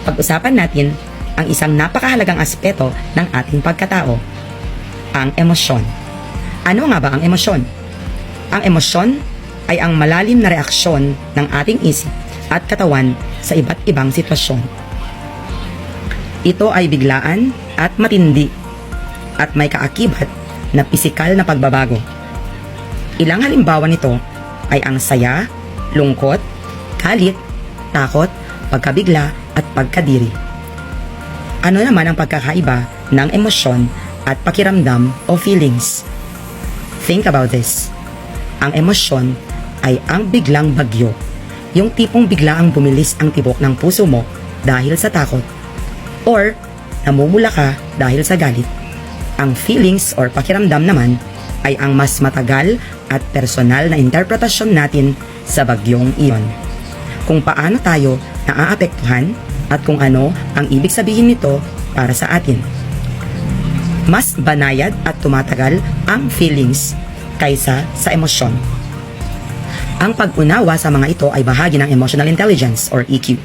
pag-usapan natin ang isang napakahalagang aspeto ng ating pagkatao, ang emosyon. Ano nga ba ang emosyon? Ang emosyon ay ang malalim na reaksyon ng ating isip at katawan sa iba't ibang sitwasyon. Ito ay biglaan at matindi at may kaakibat na pisikal na pagbabago. Ilang halimbawa nito ay ang saya, lungkot, galit, takot, pagkabigla at pagkadiri. Ano naman ang pagkakaiba ng emosyon at pakiramdam o feelings? Think about this. Ang emosyon ay ang biglang bagyo, yung tipong biglaang bumilis ang tibok ng puso mo dahil sa takot or namumula ka dahil sa galit. Ang feelings or pakiramdam naman ay ang mas matagal at personal na interpretasyon natin sa bagyong iyon. Kung paano tayo naaapektuhan at kung ano ang ibig sabihin nito para sa atin. Mas banayad at tumatagal ang feelings kaysa sa emosyon. Ang pag-unawa sa mga ito ay bahagi ng emotional intelligence or EQ.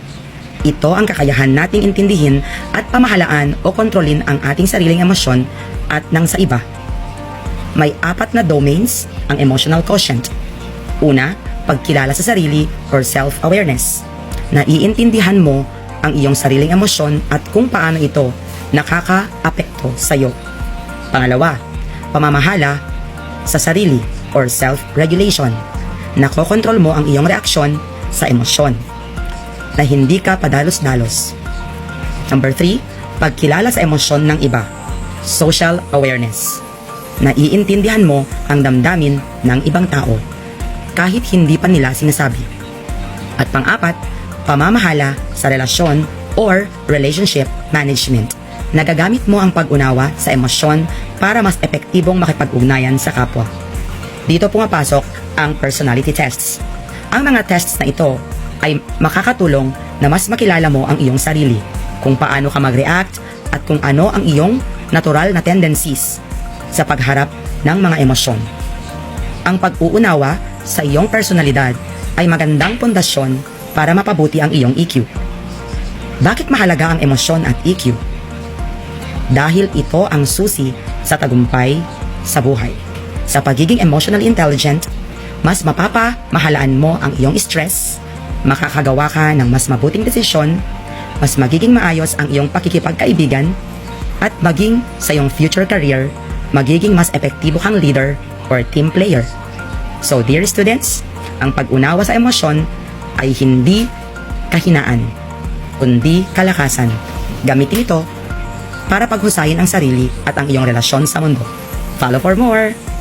Ito ang kakayahan nating intindihin at pamahalaan o kontrolin ang ating sariling emosyon at ng sa iba. May 4 na domains ang emotional quotient. Una, pagkilala sa sarili or self-awareness. Naiintindihan mo ang iyong sariling emosyon at kung paano ito nakaka-apekto sa iyo. Pangalawa, pamamahala sa sarili or self-regulation. Nakokontrol mo ang iyong reaksyon sa emosyon na hindi ka padalos-dalos. Number 3, pagkilala sa emosyon ng iba. Social awareness. Naiintindihan mo ang damdamin ng ibang tao kahit hindi pa nila sinasabi. At pang-4, pamamahala sa relasyon or relationship management. Nagagamit mo ang pag-unawa sa emosyon para mas epektibong makipag-ugnayan sa kapwa. Dito pumapasok ang personality tests. Ang mga tests na ito ay makakatulong na mas makilala mo ang iyong sarili, kung paano ka mag-react at kung ano ang iyong natural na tendencies sa pagharap ng mga emosyon. Ang pag-uunawa sa iyong personalidad ay magandang pundasyon para mapabuti ang iyong EQ. Bakit mahalaga ang emosyon at EQ? Dahil ito ang susi sa tagumpay sa buhay. Sa pagiging emotionally intelligent, mas mapapamahalaan mo ang iyong stress, makakagawa ka ng mas mabuting desisyon, mas magiging maayos ang iyong pakikipagkaibigan, at maging sa iyong future career, magiging mas epektibo kang leader or team player. So dear students, ang pag-unawa sa emosyon ay hindi kahinaan, kundi kalakasan. Gamitin ito para paghusayin ang sarili at ang iyong relasyon sa mundo. Follow for more!